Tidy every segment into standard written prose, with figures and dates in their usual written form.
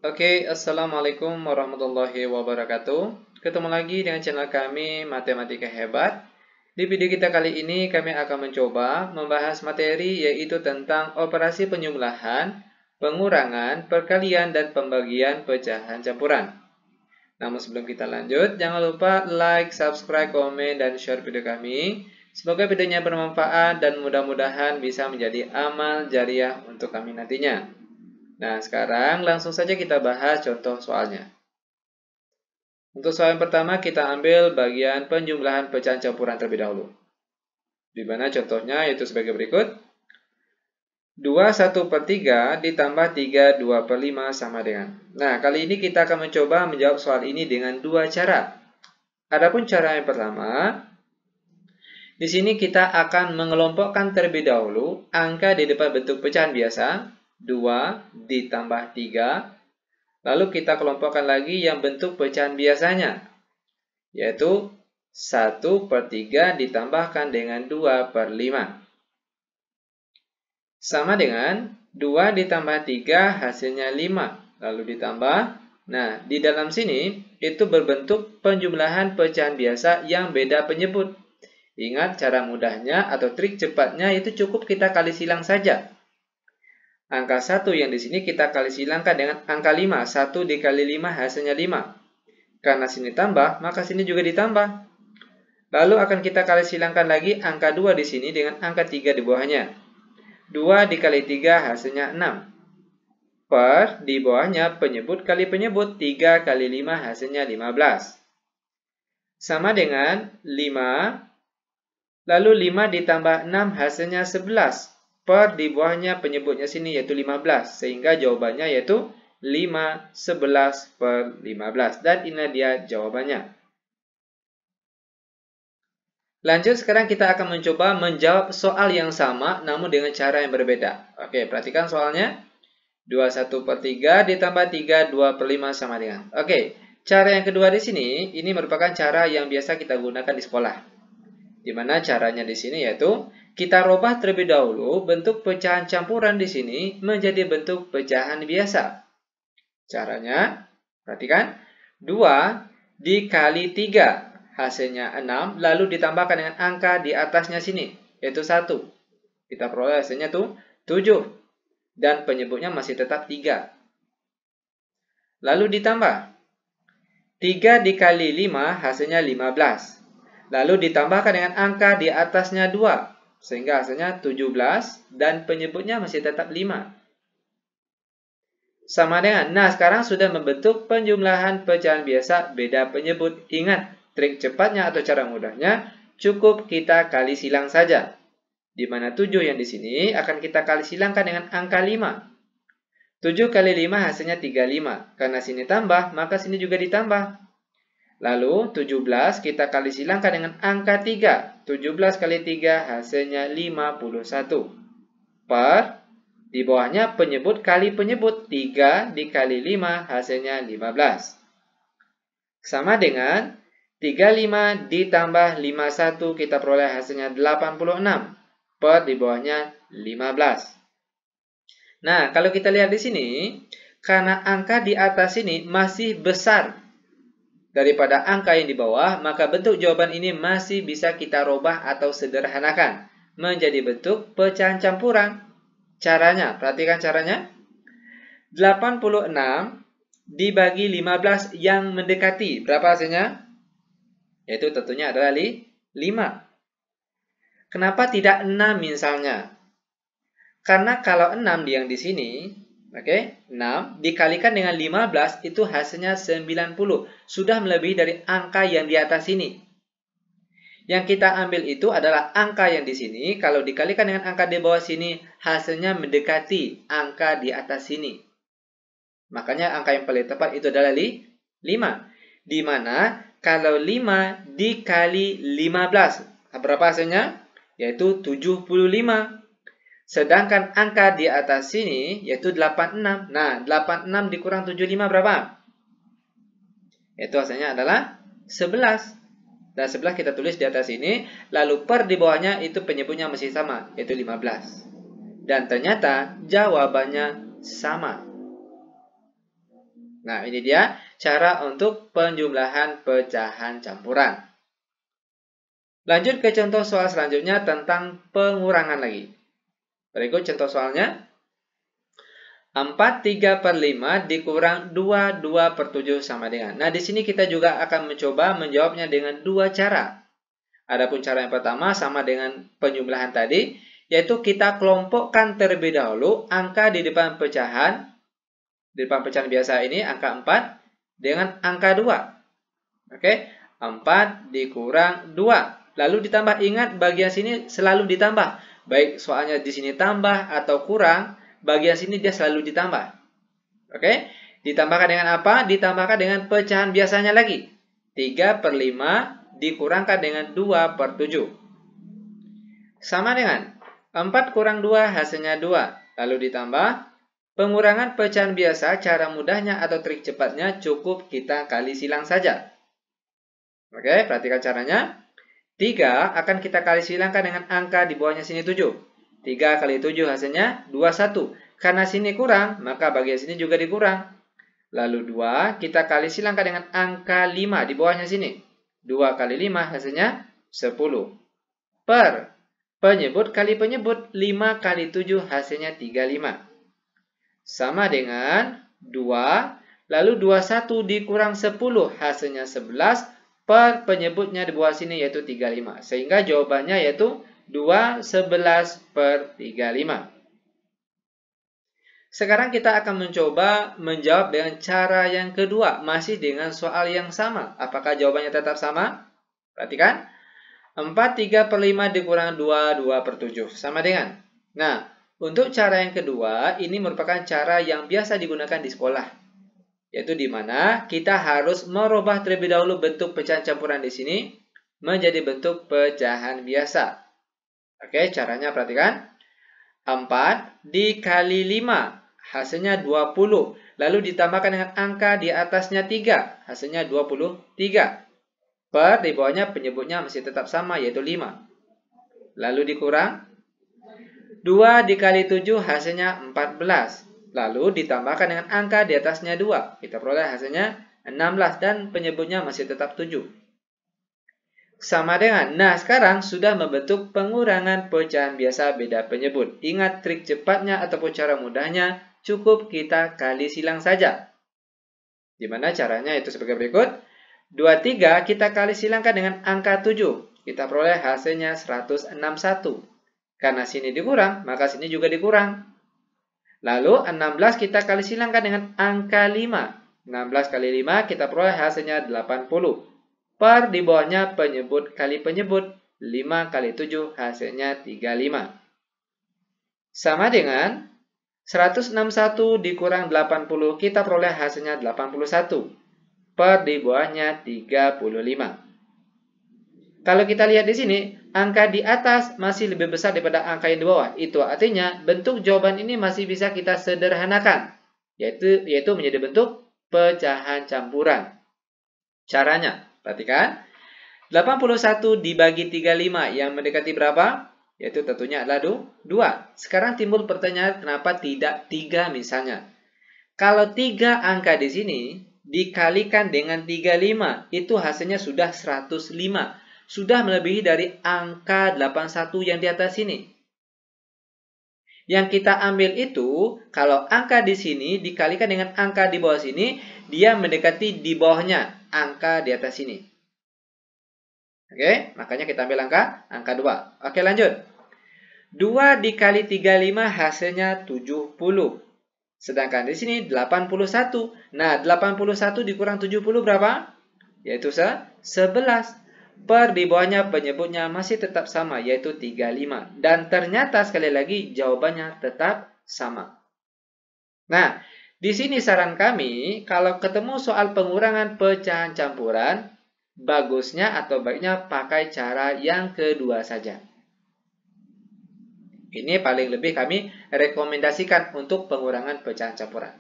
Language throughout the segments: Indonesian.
Oke, Assalamualaikum warahmatullahi wabarakatuh. Ketemu lagi dengan channel kami Matematika Hebat. Di video kita kali ini kami akan mencoba membahas materi yaitu tentang operasi penjumlahan, pengurangan, perkalian, dan pembagian pecahan campuran. Namun sebelum kita lanjut, jangan lupa like, subscribe, komen, dan share video kami. Semoga videonya bermanfaat dan mudah-mudahan bisa menjadi amal jariah untuk kami nantinya. Nah, sekarang langsung saja kita bahas contoh soalnya. Untuk soal yang pertama, kita ambil bagian penjumlahan pecahan campuran terlebih dahulu. Di mana contohnya yaitu sebagai berikut. 2/1/3 ditambah 3/2/5 sama dengan. Nah, kali ini kita akan mencoba menjawab soal ini dengan dua cara. Adapun cara yang pertama, di sini kita akan mengelompokkan terlebih dahulu angka di depan bentuk pecahan biasa. 2 ditambah 3, lalu kita kelompokkan lagi yang bentuk pecahan biasanya, yaitu 1/3 ditambahkan dengan 2/5. Sama dengan 2 ditambah 3 hasilnya 5, lalu ditambah. Nah, di dalam sini itu berbentuk penjumlahan pecahan biasa yang beda penyebut. Ingat cara mudahnya atau trik cepatnya itu cukup kita kali silang saja. Angka 1 yang di sini kita kali silangkan dengan angka 5. 1 dikali 5 hasilnya 5. Karena sini tambah, maka sini juga ditambah. Lalu akan kita kali silangkan lagi angka 2 di sini dengan angka 3 di bawahnya. 2 dikali 3 hasilnya 6. Per di bawahnya penyebut kali penyebut. 3 kali 5 hasilnya 15. Sama dengan 5. Lalu 5 ditambah 6 hasilnya 11. Per di bawahnya penyebutnya sini yaitu 15. Sehingga jawabannya yaitu 5, 11 per 15. Dan ini dia jawabannya. Lanjut, sekarang kita akan mencoba menjawab soal yang sama namun dengan cara yang berbeda. Oke, perhatikan soalnya. 2/1/3 ditambah 3/2/5 sama dengan. Oke, cara yang kedua di sini, ini merupakan cara yang biasa kita gunakan di sekolah. Di mana caranya di sini yaitu kita rubah terlebih dahulu bentuk pecahan campuran di sini menjadi bentuk pecahan biasa. Caranya, perhatikan, 2 dikali 3 hasilnya 6, lalu ditambahkan dengan angka di atasnya sini, yaitu 1. Kita peroleh hasilnya tuh 7, dan penyebutnya masih tetap 3. Lalu ditambah, 3 dikali 5 hasilnya 15. Lalu ditambahkan dengan angka di atasnya 2. Sehingga hasilnya 17 dan penyebutnya masih tetap 5. Sama dengan, nah sekarang sudah membentuk penjumlahan pecahan biasa beda penyebut. Ingat, trik cepatnya atau cara mudahnya cukup kita kali silang saja. Di mana 7 yang di sini akan kita kali silangkan dengan angka 5. 7 kali 5 hasilnya 35. Karena sini tambah, maka sini juga ditambah. Lalu 17 kita kali silangkan dengan angka 3. 17 kali 3 hasilnya 51. Per di bawahnya penyebut kali penyebut. 3 dikali 5 hasilnya 15. Sama dengan 35 ditambah 51 kita peroleh hasilnya 86. Per di bawahnya 15. Nah, kalau kita lihat di sini, karena angka di atas ini masih besar daripada angka yang di bawah, maka bentuk jawaban ini masih bisa kita rubah atau sederhanakan menjadi bentuk pecahan campuran. Caranya, perhatikan caranya. 86 dibagi 15 yang mendekati. Berapa hasilnya? Yaitu tentunya adalah 5. Kenapa tidak 6 misalnya? Karena kalau 6 yang di sini, oke, 6 dikalikan dengan 15 itu hasilnya 90. Sudah melebihi dari angka yang di atas sini. Yang kita ambil itu adalah angka yang di sini. Kalau dikalikan dengan angka di bawah sini, hasilnya mendekati angka di atas sini. Makanya angka yang paling tepat itu adalah 5. Di mana kalau 5 dikali 15, berapa hasilnya? Yaitu 75. Sedangkan angka di atas sini yaitu 86. Nah, 86 dikurang 75 berapa? Itu hasilnya adalah 11. Dan 11 kita tulis di atas sini. Lalu per di bawahnya itu penyebutnya masih sama, yaitu 15. Dan ternyata jawabannya sama. Nah, ini dia cara untuk penjumlahan pecahan campuran. Lanjut ke contoh soal selanjutnya tentang pengurangan lagi. Berikut contoh soalnya. 4/3/5 dikurang 2/2/7 sama dengan. Nah, di sini kita juga akan mencoba menjawabnya dengan dua cara. Adapun cara yang pertama sama dengan penjumlahan tadi, yaitu kita kelompokkan terlebih dahulu angka di depan pecahan biasa ini, angka 4, dengan angka 2. Oke, 4 dikurang 2. Lalu ditambah, ingat bagian sini selalu ditambah. Baik soalnya di sini tambah atau kurang, bagian sini dia selalu ditambah. Oke, ditambahkan dengan apa? Ditambahkan dengan pecahan biasanya lagi. 3/5 dikurangkan dengan 2/7. Sama dengan 4 kurang 2 hasilnya 2. Lalu ditambah pengurangan pecahan biasa, cara mudahnya atau trik cepatnya cukup kita kali silang saja. Oke, perhatikan caranya. 3 akan kita kali silangkan dengan angka di bawahnya sini 7. 3 kali 7 hasilnya 21. Karena sini kurang, maka bagian sini juga dikurang. Lalu 2 kita kali silangkan dengan angka 5 di bawahnya sini. 2 kali 5 hasilnya 10. Per penyebut kali penyebut, 5 kali 7 hasilnya 35. Sama dengan 2, lalu 21 dikurang 10 hasilnya 11. Per penyebutnya di bawah sini yaitu 35. Sehingga jawabannya yaitu 2/11/35. Sekarang kita akan mencoba menjawab dengan cara yang kedua. Masih dengan soal yang sama. Apakah jawabannya tetap sama? Perhatikan. 4/3/5 dikurang 2/2/7. Sama dengan. Nah, untuk cara yang kedua, ini merupakan cara yang biasa digunakan di sekolah. Yaitu di mana kita harus merubah terlebih dahulu bentuk pecahan campuran di sini menjadi bentuk pecahan biasa. Oke, caranya perhatikan. 4 dikali 5 hasilnya 20. Lalu ditambahkan dengan angka di atasnya 3, hasilnya 23. Per di bawahnya penyebutnya masih tetap sama yaitu 5. Lalu dikurang 2 dikali 7 hasilnya 14. Lalu ditambahkan dengan angka di atasnya 2. Kita peroleh hasilnya 16 dan penyebutnya masih tetap 7. Sama dengan. Nah, sekarang sudah membentuk pengurangan pecahan biasa beda penyebut. Ingat trik cepatnya ataupun cara mudahnya cukup kita kali silang saja. Dimana caranya itu sebagai berikut. 23 kita kali silangkan dengan angka 7. Kita peroleh hasilnya 161. Karena sini dikurang, maka sini juga dikurang. Lalu 16 kita kali silangkan dengan angka 5. 16 kali 5 kita peroleh hasilnya 80. Per di bawahnya penyebut kali penyebut, 5 kali 7 hasilnya 35. Sama dengan 161 dikurang 80, kita peroleh hasilnya 81. Per di bawahnya 35. Kalau kita lihat di sini, angka di atas masih lebih besar daripada angka yang di bawah. Itu artinya bentuk jawaban ini masih bisa kita sederhanakan, yaitu menjadi bentuk pecahan campuran. Caranya, perhatikan. 81 dibagi 35 yang mendekati berapa? Yaitu tentunya adalah 2. Sekarang timbul pertanyaan kenapa tidak 3 misalnya. Kalau 3 angka di sini dikalikan dengan 35, itu hasilnya sudah 105. Sudah melebihi dari angka 81 yang di atas sini. Yang kita ambil itu, kalau angka di sini dikalikan dengan angka di bawah sini, dia mendekati di bawahnya angka di atas sini. Oke, makanya kita ambil angka 2. Oke, lanjut. 2 dikali 35 hasilnya 70. Sedangkan di sini 81. Nah, 81 dikurang 70 berapa? Yaitu 11. Per di bawahnya penyebutnya masih tetap sama, yaitu 35. Dan ternyata sekali lagi jawabannya tetap sama. Nah, di sini saran kami, kalau ketemu soal pengurangan pecahan campuran, bagusnya atau baiknya pakai cara yang kedua saja. Ini paling lebih kami rekomendasikan untuk pengurangan pecahan campuran.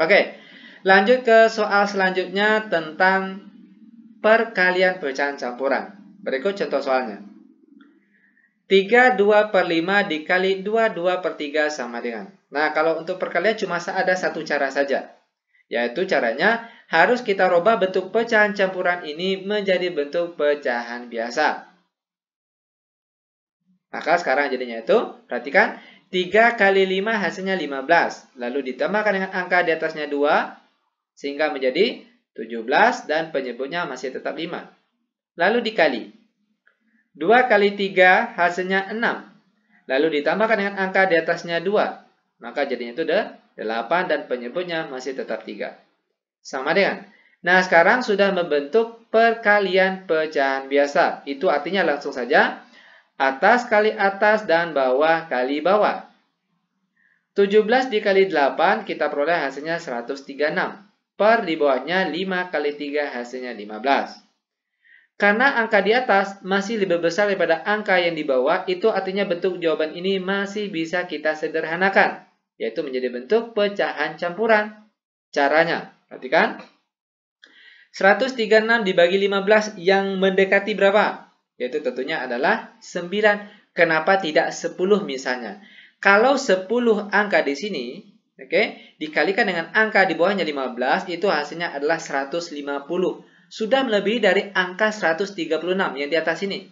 Oke, lanjut ke soal selanjutnya tentang perkalian pecahan campuran. Berikut contoh soalnya. 32/5 dikali 22/3 sama dengan. Nah, kalau untuk perkalian cuma ada satu cara saja. Yaitu caranya harus kita rubah bentuk pecahan campuran ini menjadi bentuk pecahan biasa. Maka sekarang jadinya itu, perhatikan, 3 kali 5 hasilnya 15. Lalu ditambahkan dengan angka di atasnya 2, sehingga menjadi 17 dan penyebutnya masih tetap 5. Lalu dikali. 2 kali 3 hasilnya 6. Lalu ditambahkan dengan angka di atasnya 2. Maka jadinya itu 8 dan penyebutnya masih tetap 3. Sama dengan. Nah, sekarang sudah membentuk perkalian pecahan biasa. Itu artinya langsung saja atas kali atas dan bawah kali bawah. 17 dikali 8 kita peroleh hasilnya 136. Per di bawahnya 5 kali 3 hasilnya 15. Karena angka di atas masih lebih besar daripada angka yang di bawah, itu artinya bentuk jawaban ini masih bisa kita sederhanakan. Yaitu menjadi bentuk pecahan campuran. Caranya, perhatikan. 136 dibagi 15 yang mendekati berapa? Yaitu tentunya adalah 9. Kenapa tidak 10 misalnya? Kalau 10 angka di sini, dikalikan dengan angka di bawahnya 15, itu hasilnya adalah 150. Sudah melebihi dari angka 136 yang di atas ini.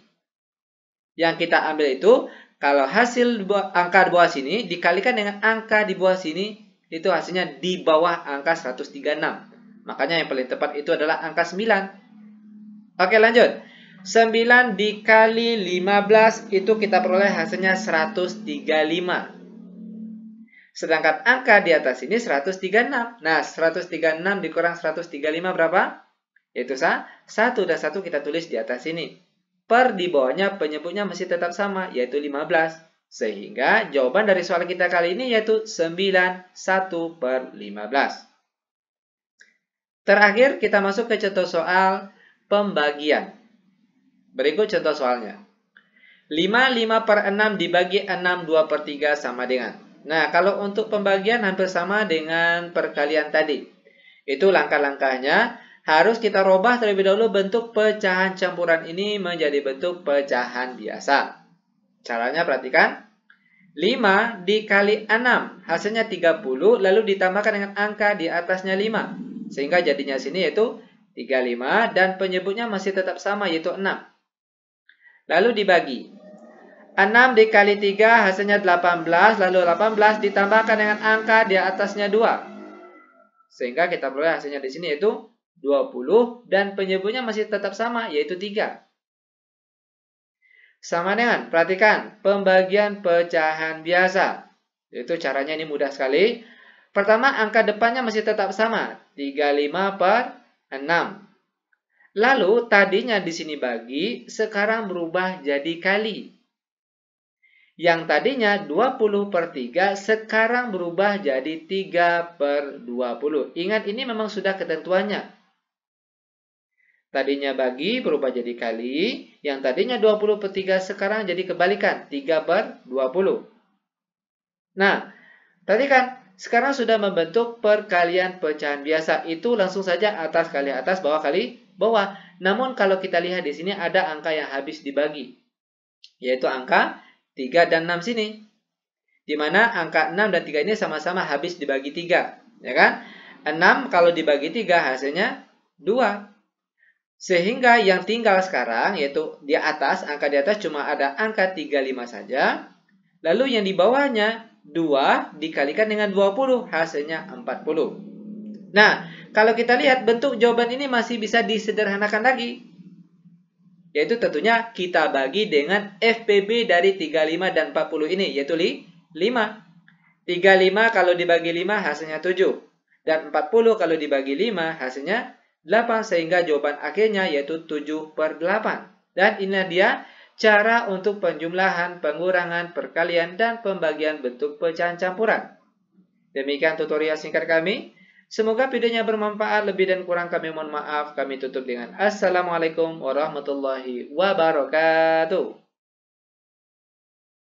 Yang kita ambil itu, kalau hasil angka di bawah sini dikalikan dengan angka di bawah sini, itu hasilnya di bawah angka 136. Makanya yang paling tepat itu adalah angka 9. Oke, lanjut. 9 dikali 15 itu kita peroleh hasilnya 135. Sedangkan angka di atas ini 136. Nah, 136 dikurang 135 berapa? Yaitu 1 dan 1 kita tulis di atas sini. Per di bawahnya penyebutnya masih tetap sama, yaitu 15. Sehingga jawaban dari soal kita kali ini yaitu 91 per 15. Terakhir, kita masuk ke contoh soal pembagian. Berikut contoh soalnya. 5 per 6 dibagi 6 2 per 3 sama dengan. Nah, kalau untuk pembagian hampir sama dengan perkalian tadi. Itu langkah-langkahnya harus kita rubah terlebih dahulu bentuk pecahan campuran ini menjadi bentuk pecahan biasa. Caranya perhatikan. 5 dikali 6 hasilnya 30, lalu ditambahkan dengan angka di atasnya 5. Sehingga jadinya sini yaitu 35 dan penyebutnya masih tetap sama yaitu 6. Lalu dibagi. 6 dikali 3 hasilnya 18, lalu 18 ditambahkan dengan angka di atasnya 2. Sehingga kita peroleh hasilnya di sini yaitu 20 dan penyebutnya masih tetap sama yaitu 3. Sama dengan, perhatikan, pembagian pecahan biasa. Itu caranya ini mudah sekali. Pertama, angka depannya masih tetap sama, 35 per 6. Lalu, tadinya di sini bagi, sekarang berubah jadi kali. Yang tadinya 20 per 3, sekarang berubah jadi 3 per 20. Ingat, ini memang sudah ketentuannya. Tadinya bagi, berubah jadi kali. Yang tadinya 20 per 3, sekarang jadi kebalikan, 3 per 20. Nah, tadi kan, sekarang sudah membentuk perkalian pecahan biasa. Itu langsung saja atas kali atas, bawah kali bawah. Namun kalau kita lihat di sini ada angka yang habis dibagi. Yaitu angka 3 dan 6 sini. Di mana angka 6 dan 3 ini sama-sama habis dibagi 3. Ya kan? 6 kalau dibagi 3 hasilnya 2. Sehingga yang tinggal sekarang yaitu di atas, angka di atas cuma ada angka 35 saja. Lalu yang di bawahnya 2 dikalikan dengan 20, hasilnya 40. Nah, kalau kita lihat bentuk jawaban ini masih bisa disederhanakan lagi. Yaitu tentunya kita bagi dengan FPB dari 35 dan 40 ini, yaitu 5. 35 kalau dibagi 5 hasilnya 7. Dan 40 kalau dibagi 5 hasilnya 8. Sehingga jawaban akhirnya yaitu 7 per 8. Dan inilah dia cara untuk penjumlahan, pengurangan, perkalian, dan pembagian bentuk pecahan campuran. Demikian tutorial singkat kami. Semoga videonya bermanfaat. Lebih dan kurang kami mohon maaf. Kami tutup dengan Assalamualaikum warahmatullahi wabarakatuh.